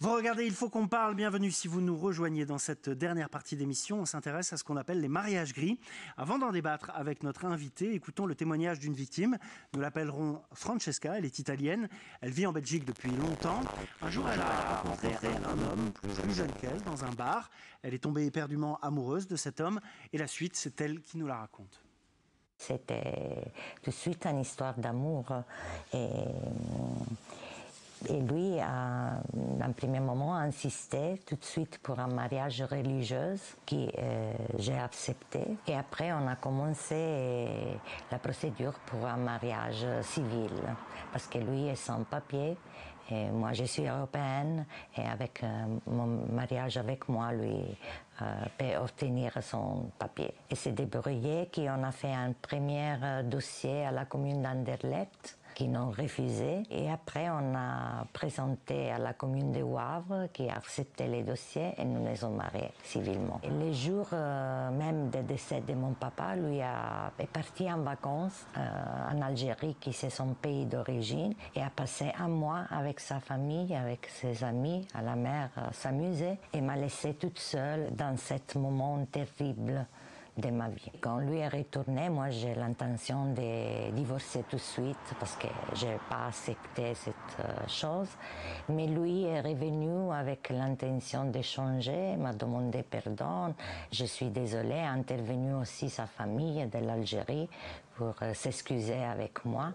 Vous regardez, il faut qu'on parle. Bienvenue si vous nous rejoignez dans cette dernière partie d'émission. On s'intéresse à ce qu'on appelle les mariages gris. Avant d'en débattre avec notre invité, écoutons le témoignage d'une victime. Nous l'appellerons Francesca, elle est italienne. Elle vit en Belgique depuis longtemps. Un jour, elle a rencontré un homme plus jeune qu'elle dans un bar. Elle est tombée éperdument amoureuse de cet homme. Et la suite, c'est elle qui nous la raconte. C'était tout de suite une histoire d'amour. Et lui, à un premier moment, a insisté tout de suite pour un mariage religieux que j'ai accepté. Et après, on a commencé la procédure pour un mariage civil. Parce que lui est sans papier, et moi je suis européenne, et avec mon mariage avec moi, lui peut obtenir son papier. Et c'est débrouillé qu'on a fait un premier dossier à la commune d'Anderlecht, qui n'ont refusé. Et après, on a présenté à la commune de Wavre, qui a accepté les dossiers, et nous les sommes mariés civilement. Et le jour même du décès de mon papa, lui est parti en vacances en Algérie, qui c'est son pays d'origine, et a passé un mois avec sa famille, avec ses amis, à la mer, s'amuser, et m'a laissée toute seule dans ce moment terrible de ma vie. Quand lui est retourné, moi j'ai l'intention de divorcer tout de suite parce que je n'ai pas accepté cette chose. Mais lui est revenu avec l'intention de changer, m'a demandé pardon. Je suis désolée, a intervenu aussi sa famille de l'Algérie pour s'excuser avec moi.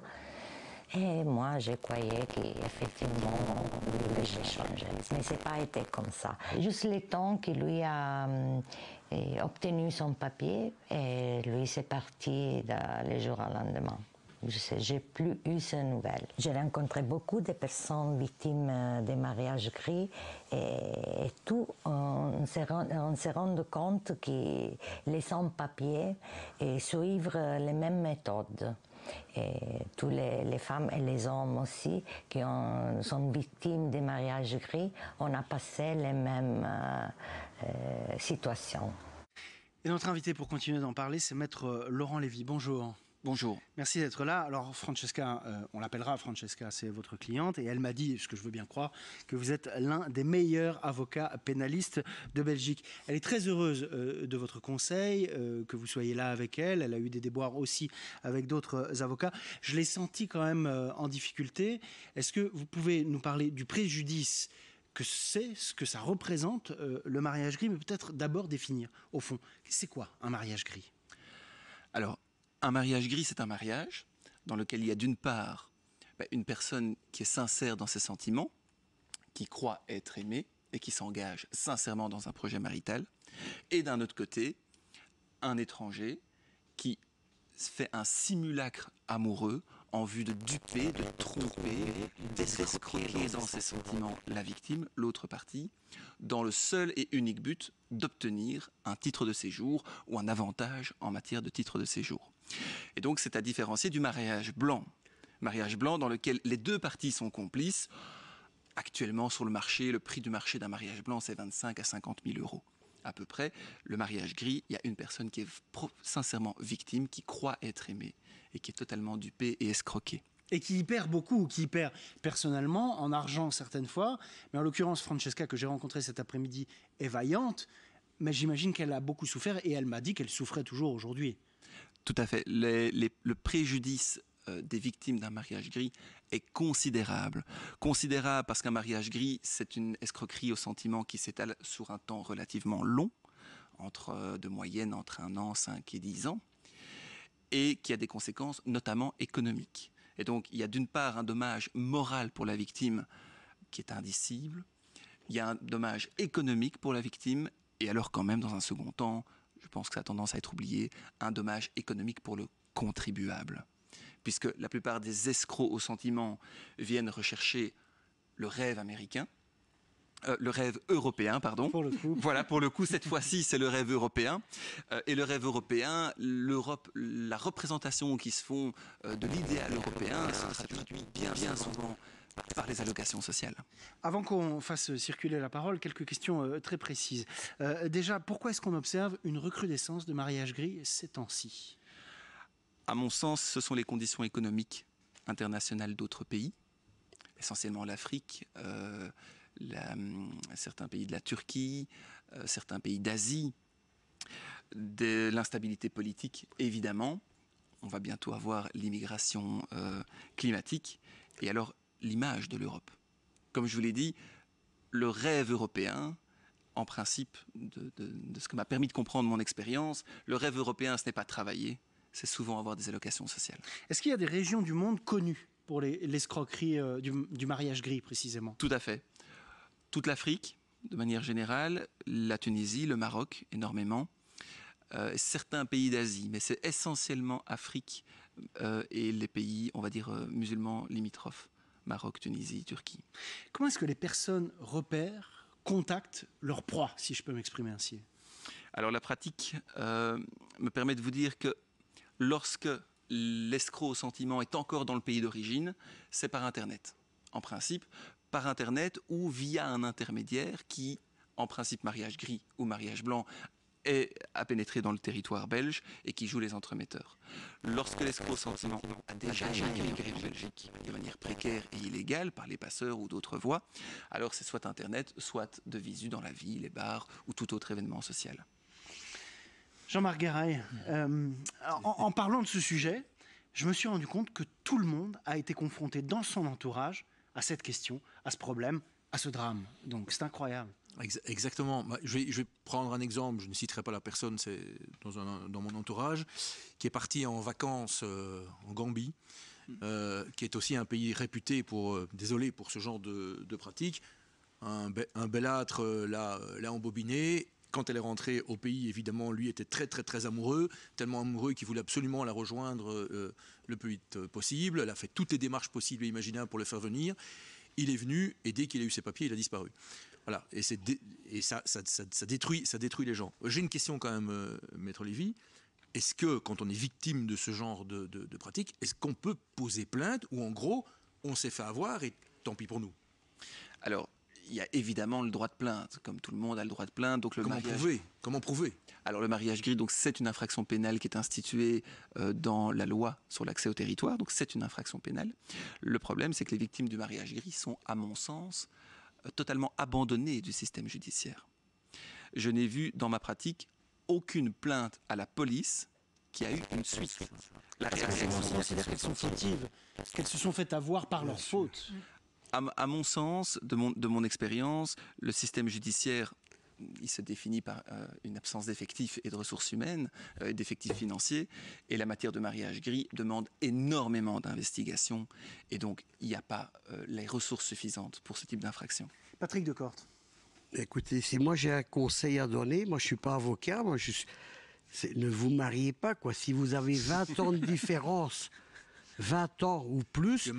Et moi, je croyais qu'effectivement, lui devait changer. Mais ce n'a pas été comme ça. Juste le temps qu'il lui a obtenu son papier, et lui, c'est parti le jour au lendemain. Je n'ai plus eu ces nouvelles. J'ai rencontré beaucoup de personnes victimes de mariages gris et tout, on s'est rendu compte que les sans-papiers suivent les mêmes méthodes. Et toutes les femmes et les hommes aussi qui sont victimes des mariages gris, on a passé les mêmes situations. Et notre invité pour continuer d'en parler, c'est Maître Laurent Lévy. Bonjour. Bonjour. Merci d'être là. Alors Francesca, on l'appellera Francesca, c'est votre cliente, et elle m'a dit, ce que je veux bien croire, que vous êtes l'un des meilleurs avocats pénalistes de Belgique. Elle est très heureuse de votre conseil, que vous soyez là avec elle. Elle a eu des déboires aussi avec d'autres avocats. Je l'ai senti quand même en difficulté. Est-ce que vous pouvez nous parler du préjudice que c'est, ce que ça représente, le mariage gris, mais peut-être d'abord définir, au fond, c'est quoi un mariage gris? Alors, un mariage gris, c'est un mariage dans lequel il y a d'une part une personne qui est sincère dans ses sentiments, qui croit être aimée et qui s'engage sincèrement dans un projet marital, et d'un autre côté, un étranger qui fait un simulacre amoureux en vue de duper, de tromper, d'escroquer dans ses sentiments la victime, l'autre partie, dans le seul et unique but d'obtenir un titre de séjour ou un avantage en matière de titre de séjour. Et donc c'est à différencier du mariage blanc dans lequel les deux parties sont complices. Actuellement sur le marché, le prix du marché d'un mariage blanc c'est 25 à 50 000 euros. À peu près, le mariage gris, il y a une personne qui est sincèrement victime, qui croit être aimée et qui est totalement dupée et escroquée. Et qui y perd beaucoup, qui y perd personnellement, en argent certaines fois. Mais en l'occurrence, Francesca, que j'ai rencontrée cet après-midi, est vaillante. Mais j'imagine qu'elle a beaucoup souffert et elle m'a dit qu'elle souffrait toujours aujourd'hui. Tout à fait. Le préjudice des victimes d'un mariage gris est considérable. Considérable parce qu'un mariage gris, c'est une escroquerie au sentiment qui s'étale sur un temps relativement long, de moyenne entre 1 an, 5 et 10 ans, et qui a des conséquences notamment économiques. Et donc, il y a d'une part un dommage moral pour la victime qui est indicible, il y a un dommage économique pour la victime, et alors quand même, dans un second temps, je pense que ça a tendance à être oublié, un dommage économique pour le contribuable. Puisque la plupart des escrocs au sentiment viennent rechercher le rêve américain, le rêve européen, pardon. Pour le coup. Voilà, pour le coup, cette fois-ci, c'est le rêve européen. Et le rêve européen, l'Europe, la représentation qui se font de l'idéal européen se traduit bien souvent par les allocations sociales. Avant qu'on fasse circuler la parole, quelques questions très précises. Déjà, pourquoi est-ce qu'on observe une recrudescence de mariage gris ces temps-ci? À mon sens, ce sont les conditions économiques internationales d'autres pays, essentiellement l'Afrique, certains pays de la Turquie, certains pays d'Asie, de l'instabilité politique, évidemment. On va bientôt avoir l'immigration climatique et alors l'image de l'Europe. Comme je vous l'ai dit, le rêve européen, en principe, de ce que m'a permis de comprendre mon expérience, le rêve européen, ce n'est pas travailler, c'est souvent avoir des allocations sociales. Est-ce qu'il y a des régions du monde connues pour l'escroquerie du mariage gris, précisément? Tout à fait. Toute l'Afrique, de manière générale, la Tunisie, le Maroc, énormément, certains pays d'Asie, mais c'est essentiellement Afrique et les pays, on va dire, musulmans limitrophes, Maroc, Tunisie, Turquie. Comment est-ce que les personnes repèrent, contactent leur proie, si je peux m'exprimer ainsi? Alors la pratique me permet de vous dire que lorsque l'escroc au sentiment est encore dans le pays d'origine, c'est par Internet. En principe, par Internet ou via un intermédiaire qui, en principe mariage gris ou mariage blanc, a pénétré dans le territoire belge et qui joue les entremetteurs. Lorsque l'escroc au sentiment a déjà immigré en Belgique de manière précaire et illégale par les passeurs ou d'autres voies, alors c'est soit Internet, soit de visu dans la vie, les bars ou tout autre événement social. Jean-Marc Garay, en parlant de ce sujet, je me suis rendu compte que tout le monde a été confronté dans son entourage à cette question, à ce problème, à ce drame. Donc c'est incroyable. Exactement. Je vais prendre un exemple, je ne citerai pas la personne, c'est dans mon entourage, qui est parti en vacances en Gambie, qui est aussi un pays réputé désolé pour ce genre de pratique. Un belâtre l'a embobiné. Quand elle est rentrée au pays, évidemment, lui était très, très, très amoureux, tellement amoureux qu'il voulait absolument la rejoindre le plus vite possible. Elle a fait toutes les démarches possibles et imaginables pour le faire venir. Il est venu et dès qu'il a eu ses papiers, il a disparu. Voilà. Et ça détruit les gens. J'ai une question quand même, Maître Lévy. Est-ce que, quand on est victime de ce genre de pratique, est-ce qu'on peut poser plainte ou en gros, on s'est fait avoir et tant pis pour nous? Alors, il y a évidemment le droit de plainte, comme tout le monde a le droit de plainte. Donc Comment prouver? Alors le mariage gris, donc c'est une infraction pénale qui est instituée dans la loi sur l'accès au territoire, donc c'est une infraction pénale. Le problème, c'est que les victimes du mariage gris sont, à mon sens, totalement abandonnées du système judiciaire. Je n'ai vu dans ma pratique aucune plainte à la police qui a eu une suite. La réaction considère qu'elles sont fautives, qu'elles se sont fait avoir par leur faute. À mon sens, de mon expérience, le système judiciaire, il se définit par une absence d'effectifs et de ressources humaines, d'effectifs financiers, et la matière de mariage gris demande énormément d'investigation, et donc il n'y a pas les ressources suffisantes pour ce type d'infraction. Patrick Decorte. Écoutez, si moi j'ai un conseil à donner, moi je ne suis pas avocat, ne vous mariez pas, quoi. Si vous avez 20 ans de différence, 20 ans ou plus,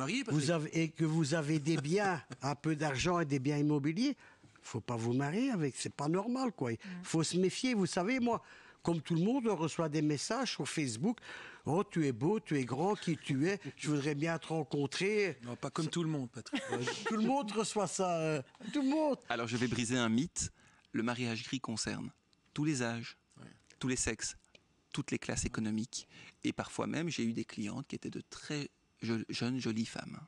et que vous avez des biens, un peu d'argent et des biens immobiliers, faut pas vous marier avec, c'est pas normal, quoi. Il faut se méfier, vous savez, moi, comme tout le monde, on reçoit des messages sur Facebook. Oh, tu es beau, tu es grand, qui tu es, je voudrais bien te rencontrer. Non, pas comme tout le monde, Patrick. Tout le monde reçoit ça, tout le monde. Alors je vais briser un mythe, le mariage gris concerne tous les âges, tous les sexes, toutes les classes économiques, et parfois même j'ai eu des clientes qui étaient de très jeunes, jolies femmes.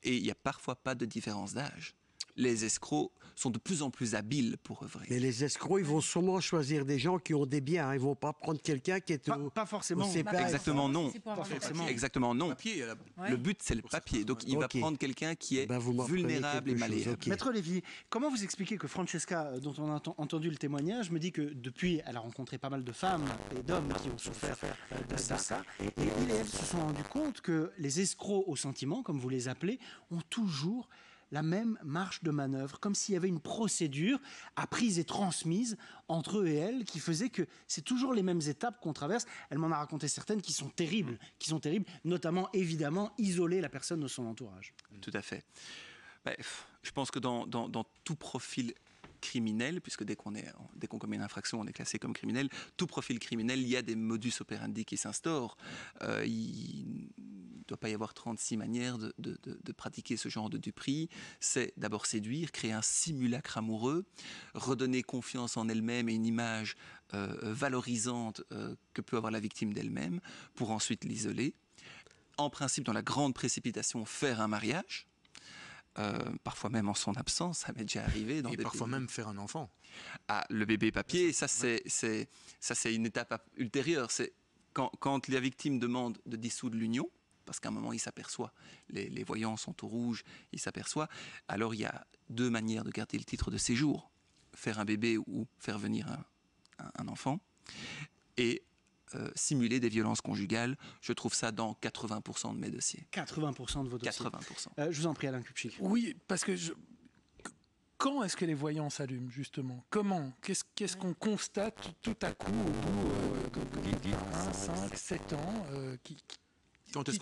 Et il n'y a parfois pas de différence d'âge. Les escrocs sont de plus en plus habiles pour œuvrer. Mais les escrocs, ils vont sûrement choisir des gens qui ont des biens. Ils ne vont pas prendre quelqu'un qui est pas forcément. au CPF. Exactement non. Pas forcément. Exactement non. Papier, Le but, c'est le papier. Donc, il va prendre quelqu'un qui est vulnérable et malléable. Okay. Maître Lévy, comment vous expliquez que Francesca, dont on a entendu le témoignage, me dit que depuis, elle a rencontré pas mal de femmes et d'hommes qui ont souffert de ça. Et il et elle se sont rendus compte que les escrocs au sentiment, comme vous les appelez, ont toujours la même marge de manœuvre, comme s'il y avait une procédure apprise et transmise entre eux et elle, qui faisait que c'est toujours les mêmes étapes qu'on traverse. Elle m'en a raconté certaines qui sont terribles, notamment, évidemment, isoler la personne de son entourage. Tout à fait. Je pense que dans tout profil criminel, puisque dès qu'on commet une infraction, on est classé comme criminel, tout profil criminel, il y a des modus operandi qui s'instaurent. Il ne doit pas y avoir 36 manières de pratiquer ce genre de duperie. C'est d'abord séduire, créer un simulacre amoureux, redonner confiance en elle-même et une image valorisante que peut avoir la victime d'elle-même, pour ensuite l'isoler. En principe, dans la grande précipitation, faire un mariage. parfois même en son absence, ça m'est déjà arrivé. Et parfois même faire un enfant. Ah, le bébé papier, ça c'est une étape ultérieure. C'est quand la victime demande de dissoudre l'union, parce qu'à un moment il s'aperçoit, les voyants sont au rouge, il s'aperçoit, alors il y a 2 manières de garder le titre de séjour. Faire un bébé ou faire venir un enfant. Et simuler des violences conjugales, je trouve ça dans 80% de mes dossiers. 80% de vos dossiers. 80%. Je vous en prie, Alain Kupchik. Oui, parce que quand est-ce que les voyants s'allument, justement? Comment? Qu'est-ce qu'on constate tout à coup au bout de 5, 7 ans Quand est-ce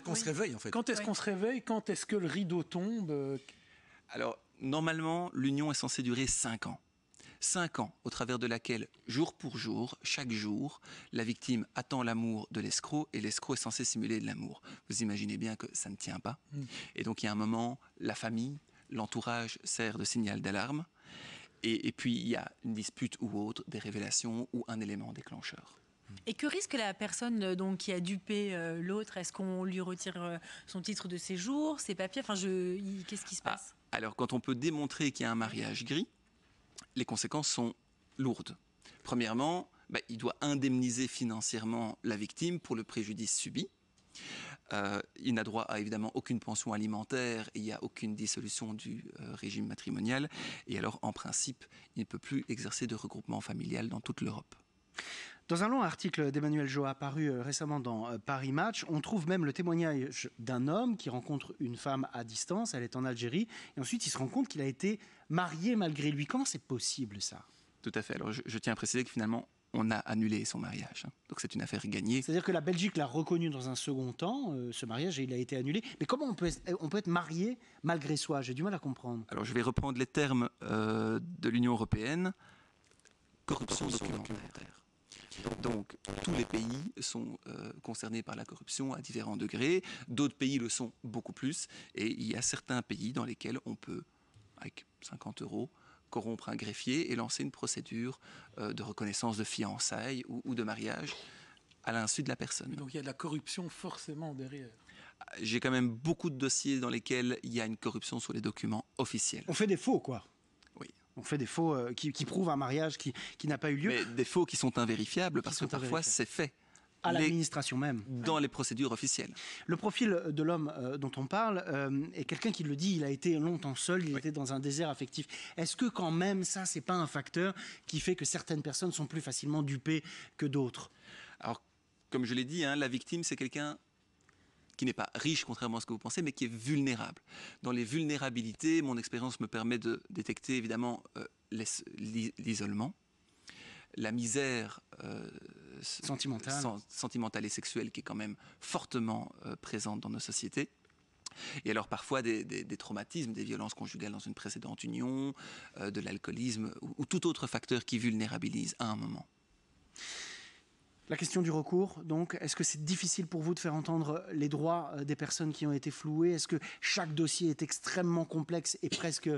qu'on se réveille, en fait? Quand est-ce qu'on se réveille? Quand est-ce que le rideau tombe? Alors, normalement, l'union est censée durer 5 ans. 5 ans, au travers de laquelle, jour pour jour, chaque jour, la victime attend l'amour de l'escroc et l'escroc est censé simuler de l'amour. Vous imaginez bien que ça ne tient pas. Et donc, il y a un moment, la famille, l'entourage sert de signal d'alarme. Et puis, il y a une dispute ou autre, des révélations ou un élément déclencheur. Et que risque la personne donc, qui a dupé l'autre? Est-ce qu'on lui retire son titre de séjour, ses papiers? Qu'est-ce qui se passe? Alors, quand on peut démontrer qu'il y a un mariage gris, les conséquences sont lourdes. Premièrement, il doit indemniser financièrement la victime pour le préjudice subi. Il n'a droit à évidemment aucune pension alimentaire et il n'y a aucune dissolution du régime matrimonial. Et alors, en principe, il ne peut plus exercer de regroupement familial dans toute l'Europe. Dans un long article d'Emmanuel Joa paru récemment dans Paris Match, on trouve même le témoignage d'un homme qui rencontre une femme à distance, elle est en Algérie, et ensuite il se rend compte qu'il a été marié malgré lui. Comment c'est possible ça? Tout à fait. Alors je tiens à préciser que finalement, on a annulé son mariage. Donc c'est une affaire gagnée. C'est-à-dire que la Belgique l'a reconnu dans un second temps, ce mariage, et il a été annulé. Mais comment on peut être marié malgré soi? J'ai du mal à comprendre. Alors je vais reprendre les termes de l'Union européenne. Corruption documentaire. Donc, tous les pays sont concernés par la corruption à différents degrés. D'autres pays le sont beaucoup plus. Et il y a certains pays dans lesquels on peut, avec 50 €, corrompre un greffier et lancer une procédure de reconnaissance de fiançailles ou de mariage à l'insu de la personne. Donc, il y a de la corruption forcément derrière. J'ai quand même beaucoup de dossiers dans lesquels il y a une corruption sur les documents officiels. On fait des faux, quoi. Oui. On fait des faux qui prouvent un mariage qui n'a pas eu lieu. Mais des faux qui sont invérifiables parce que parfois c'est fait. À l'administration même. Dans les procédures officielles. Le profil de l'homme dont on parle est quelqu'un qui le dit, il a été longtemps seul, il était dans un désert affectif. Est-ce que quand même ça, c'est pas un facteur qui fait que certaines personnes sont plus facilement dupées que d'autres? Alors, comme je l'ai dit, la victime, c'est quelqu'un qui n'est pas riche, contrairement à ce que vous pensez, mais qui est vulnérable. Dans les vulnérabilités, mon expérience me permet de détecter évidemment l'isolement, la misère sentimentale et sexuelle qui est quand même fortement présente dans nos sociétés. Et alors parfois des traumatismes, des violences conjugales dans une précédente union, de l'alcoolisme ou tout autre facteur qui vulnérabilise à un moment. La question du recours, donc, est-ce que c'est difficile pour vous de faire entendre les droits des personnes qui ont été flouées? Est-ce que chaque dossier est extrêmement complexe et presque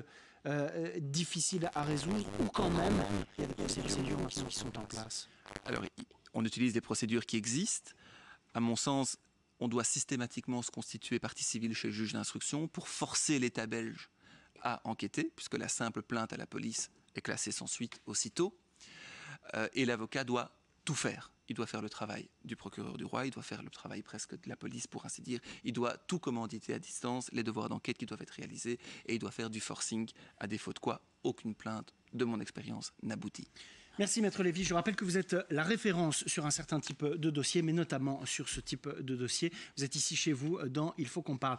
difficile à résoudre? Ou quand même, il y a des procédures qui sont en place? Alors, on utilise des procédures qui existent. À mon sens, on doit systématiquement se constituer partie civile chez le juge d'instruction pour forcer l'État belge à enquêter, puisque la simple plainte à la police est classée sans suite aussitôt. Et l'avocat doit tout faire. Il doit faire le travail du procureur du roi, il doit faire le travail presque de la police pour ainsi dire, il doit tout commanditer à distance, les devoirs d'enquête qui doivent être réalisés et il doit faire du forcing, à défaut de quoi aucune plainte, de mon expérience, n'aboutit. Merci Maître Lévy. Je rappelle que vous êtes la référence sur un certain type de dossier, mais notamment sur ce type de dossier. Vous êtes ici chez vous dans Il faut qu'on parle.